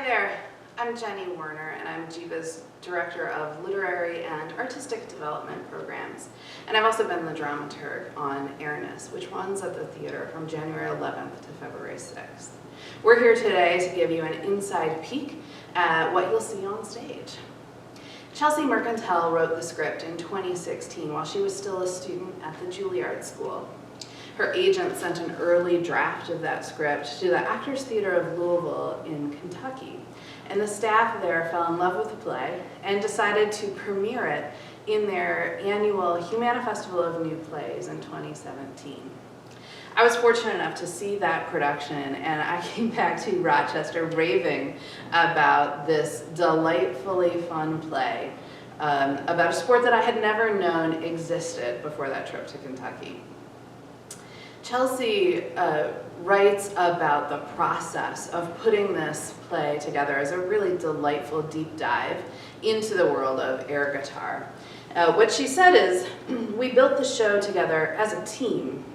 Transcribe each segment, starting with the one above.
there, I'm Jenni Werner, and I'm Geva's Director of Literary and Artistic Development Programs. And I've also been the dramaturg on Airness, which runs at the theater from January 11th to February 6th. We're here today to give you an inside peek at what you'll see on stage. Chelsea Marcantel wrote the script in 2016 while she was still a student at the Juilliard School. Her agent sent an early draft of that script to the Actors Theater of Louisville in Kentucky, and the staff there fell in love with the play and decided to premiere it in their annual Humana Festival of New Plays in 2017. I was fortunate enough to see that production, and I came back to Rochester raving about this delightfully fun play about a sport that I had never known existed before that trip to Kentucky. Chelsea writes about the process of putting this play together as a really delightful deep dive into the world of air guitar. What she said is, we built the show together as a team.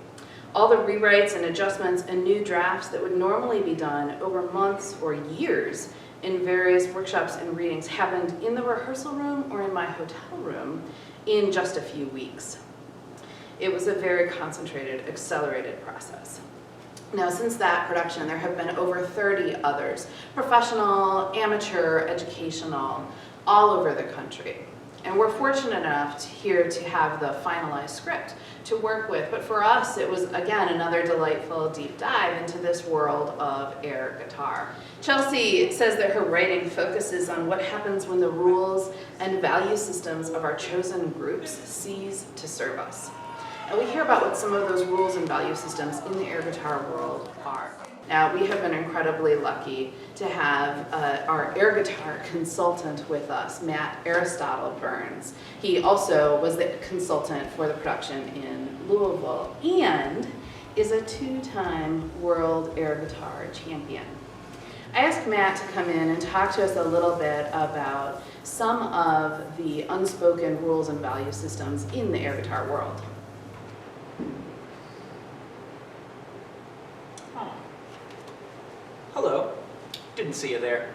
All the rewrites and adjustments and new drafts that would normally be done over months or years in various workshops and readings happened in the rehearsal room or in my hotel room in just a few weeks. It was a very concentrated, accelerated process. Now, since that production, there have been over 30 others, professional, amateur, educational, all over the country. And we're fortunate enough here to have the finalized script to work with, but for us, it was, again, another delightful deep dive into this world of air guitar. Chelsea says that her writing focuses on what happens when the rules and value systems of our chosen groups cease to serve us. And we hear about what some of those rules and value systems in the air guitar world are. Now, we have been incredibly lucky to have our air guitar consultant with us, Matt Aristotle Burns. He also was the consultant for the production in Louisville and is a two-time world air guitar champion. I asked Matt to come in and talk to us a little bit about some of the unspoken rules and value systems in the air guitar world. Hello, didn't see you there.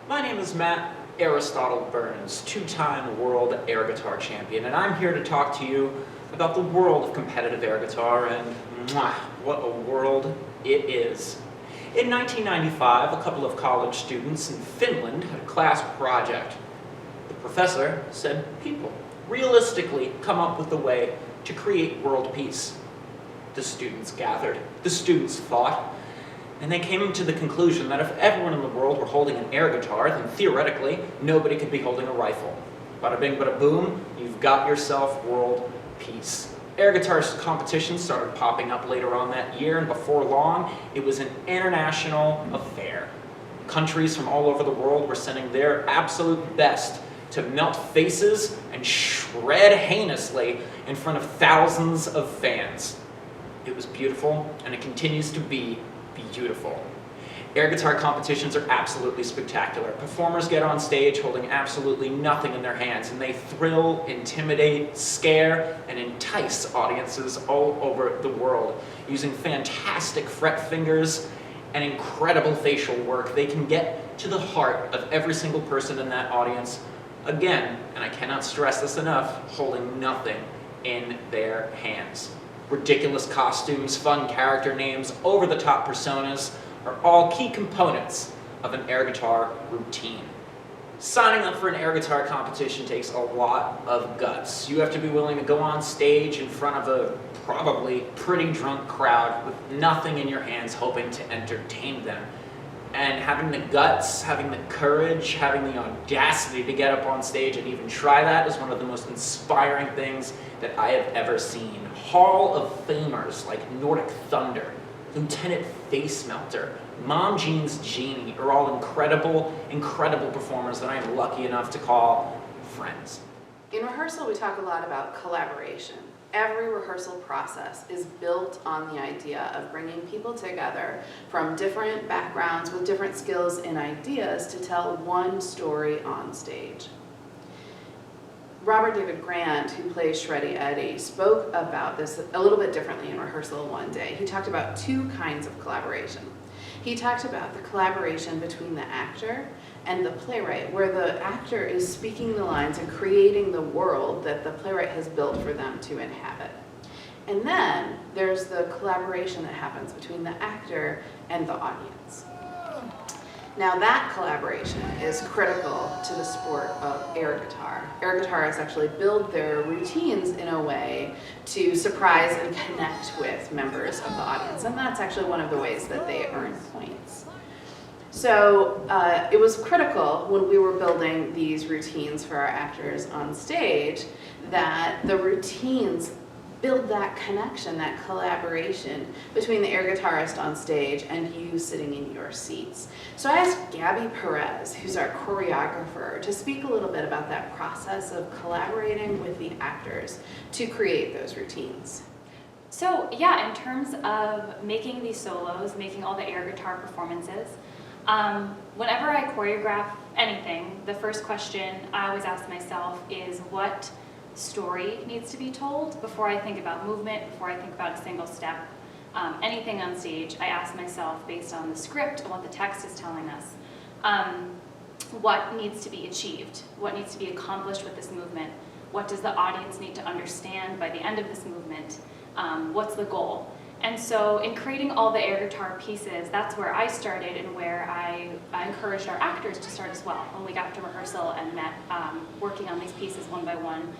My name is Matt Aristotle Burns, two-time world air guitar champion, and I'm here to talk to you about the world of competitive air guitar, and what a world it is. In 1995, a couple of college students in Finland had a class project. The professor said, people, realistically come up with a way to create world peace. The students gathered, the students thought, and they came to the conclusion that if everyone in the world were holding an air guitar, then theoretically, nobody could be holding a rifle. Bada bing, bada boom, you've got yourself world peace. Air guitar competitions started popping up later on that year, and before long, it was an international affair. Countries from all over the world were sending their absolute best to melt faces and shred heinously in front of thousands of fans. It was beautiful, and it continues to be beautiful. Air guitar competitions are absolutely spectacular. Performers get on stage holding absolutely nothing in their hands, and they thrill, intimidate, scare, and entice audiences all over the world. Using fantastic fret fingers and incredible facial work, they can get to the heart of every single person in that audience. Again, and I cannot stress this enough, holding nothing in their hands. Ridiculous costumes, fun character names, over-the-top personas are all key components of an air guitar routine. Signing up for an air guitar competition takes a lot of guts. You have to be willing to go on stage in front of a probably pretty drunk crowd with nothing in your hands, hoping to entertain them. And having the guts, having the courage, having the audacity to get up on stage and even try that is one of the most inspiring things that I have ever seen. Hall of Famers like Nordic Thunder, Lieutenant Face Melter, Mom Jean's Jeannie are all incredible, incredible performers that I am lucky enough to call friends. In rehearsal, we talk a lot about collaboration. Every rehearsal process is built on the idea of bringing people together from different backgrounds with different skills and ideas to tell one story on stage. Robert David Grant, who plays Shreddy Eddie, spoke about this a little bit differently in rehearsal one day. He talked about two kinds of collaboration. He talked about the collaboration between the actor and the playwright, where the actor is speaking the lines and creating the world that the playwright has built for them to inhabit. And then there's the collaboration that happens between the actor and the audience. Now that collaboration is critical to the sport of air guitar. Air guitarists actually build their routines in a way to surprise and connect with members of the audience, and that's actually one of the ways that they earn points. So it was critical when we were building these routines for our actors on stage that the routines build that connection, that collaboration between the air guitarist on stage and you sitting in your seats. So I asked Gabby Perez, who's our choreographer, to speak a little bit about that process of collaborating with the actors to create those routines. So yeah, in terms of making these solos, making all the air guitar performances, whenever I choreograph anything, the first question I always ask myself is what story needs to be told before I think about movement, before I think about a single step. Anything on stage, I ask myself based on the script and what the text is telling us, what needs to be achieved, what needs to be accomplished with this movement, what does the audience need to understand by the end of this movement, what's the goal. And so in creating all the air guitar pieces, that's where I started and where I encouraged our actors to start as well. When we got to rehearsal and met working on these pieces one by one,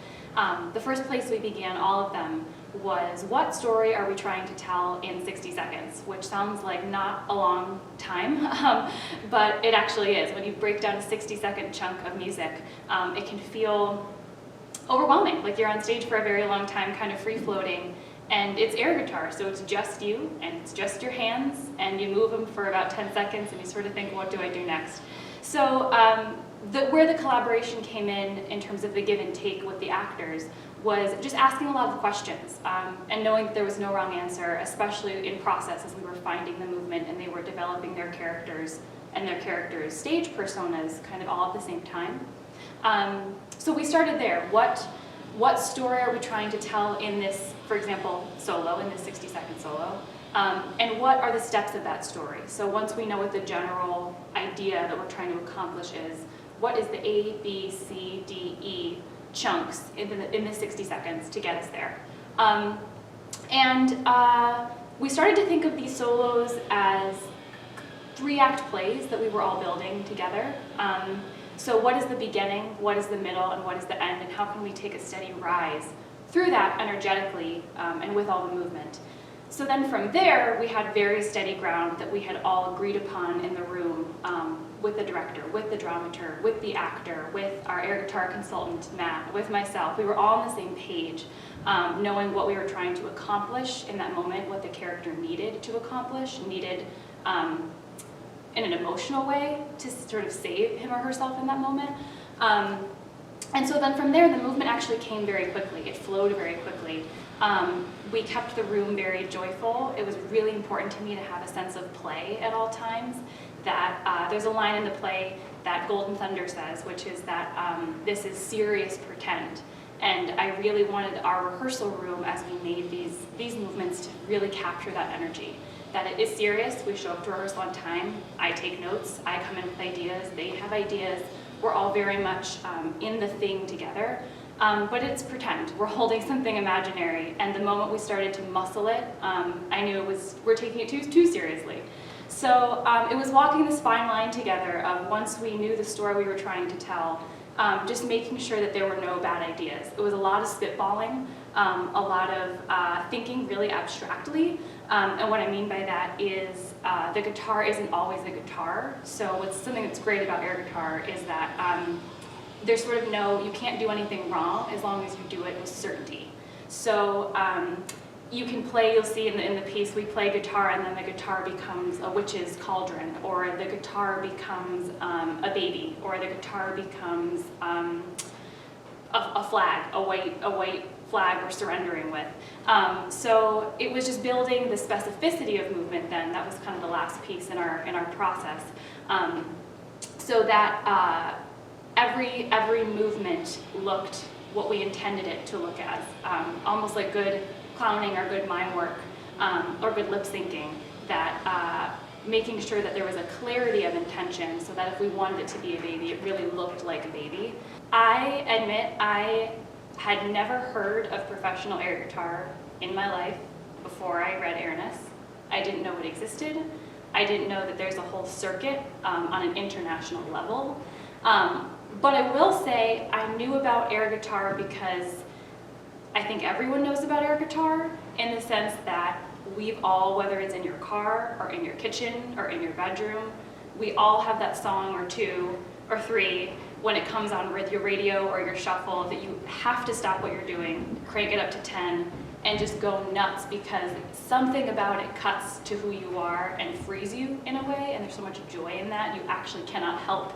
the first place we began all of them was what story are we trying to tell in 60 seconds, which sounds like not a long time, but it actually is. When you break down a 60-second chunk of music, it can feel overwhelming, like you're on stage for a very long time, kind of free-floating, and it's air guitar, so it's just you, and it's just your hands, and you move them for about 10 seconds, and you sort of think, what do I do next? So where the collaboration came in terms of the give and take with the actors was just asking a lot of questions and knowing that there was no wrong answer, especially in process as we were finding the movement and they were developing their characters and their characters' stage personas kind of all at the same time. So we started there. What story are we trying to tell in this, for example, solo, in this 60-second solo? And what are the steps of that story? So once we know what the general idea that we're trying to accomplish is, what is the A, B, C, D, E chunks in the 60 seconds to get us there? We started to think of these solos as 3-act plays that we were all building together. So what is the beginning, what is the middle, and what is the end, and how can we take a steady rise through that energetically and with all the movement? So then from there, we had very steady ground that we had all agreed upon in the room with the director, with the dramaturg, with the actor, with our air guitar consultant, Matt, with myself. We were all on the same page, knowing what we were trying to accomplish in that moment, what the character needed to accomplish, needed in an emotional way to sort of save him or herself in that moment. And so then from there, the movement actually came very quickly. It flowed very quickly. We kept the room very joyful. It was really important to me to have a sense of play at all times. That there's a line in the play that Golden Thunder says, which is that this is serious pretend. And I really wanted our rehearsal room, as we made these movements, to really capture that energy. That it is serious. We show up to rehearsal on time. I take notes. I come in with ideas. They have ideas. We're all very much in the thing together. But it's pretend. We're holding something imaginary. And the moment we started to muscle it, I knew we're taking it too seriously. So it was walking this fine line together of once we knew the story we were trying to tell, just making sure that there were no bad ideas. It was a lot of spitballing, a lot of thinking really abstractly. And what I mean by that is the guitar isn't always a guitar. So something that's great about air guitar is that there's sort of you can't do anything wrong as long as you do it with certainty. So you can play, you'll see in the piece, we play guitar and then the guitar becomes a witch's cauldron, or the guitar becomes a baby, or the guitar becomes a flag, a white flag we're surrendering with. So it was just building the specificity of movement then. That was kind of the last piece in our process. So that every movement looked what we intended it to look as, almost like good clowning or good mime work, or good lip syncing, that making sure that there was a clarity of intention so that if we wanted it to be a baby, it really looked like a baby. I admit I had never heard of professional air guitar in my life before I read Airness. I didn't know it existed. I didn't know that there's a whole circuit on an international level. But I will say I knew about air guitar because I think everyone knows about air guitar, in the sense that we've all, whether it's in your car or in your kitchen or in your bedroom, we all have that song or two or three when it comes on with your radio or your shuffle that you have to stop what you're doing, crank it up to 10, and just go nuts, because something about it cuts to who you are and frees you in a way, and there's so much joy in that, you actually cannot help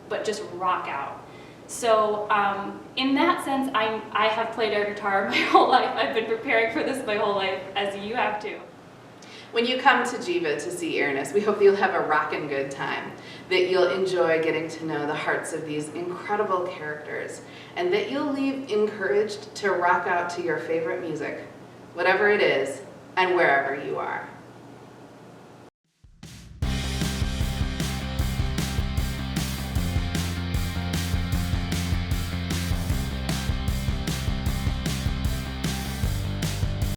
but just rock out. So in that sense, I have played air guitar my whole life. I've been preparing for this my whole life, as you have too. When you come to Geva to see Ernest, we hope you'll have a rockin' good time, that you'll enjoy getting to know the hearts of these incredible characters, and that you'll leave encouraged to rock out to your favorite music, whatever it is, and wherever you are.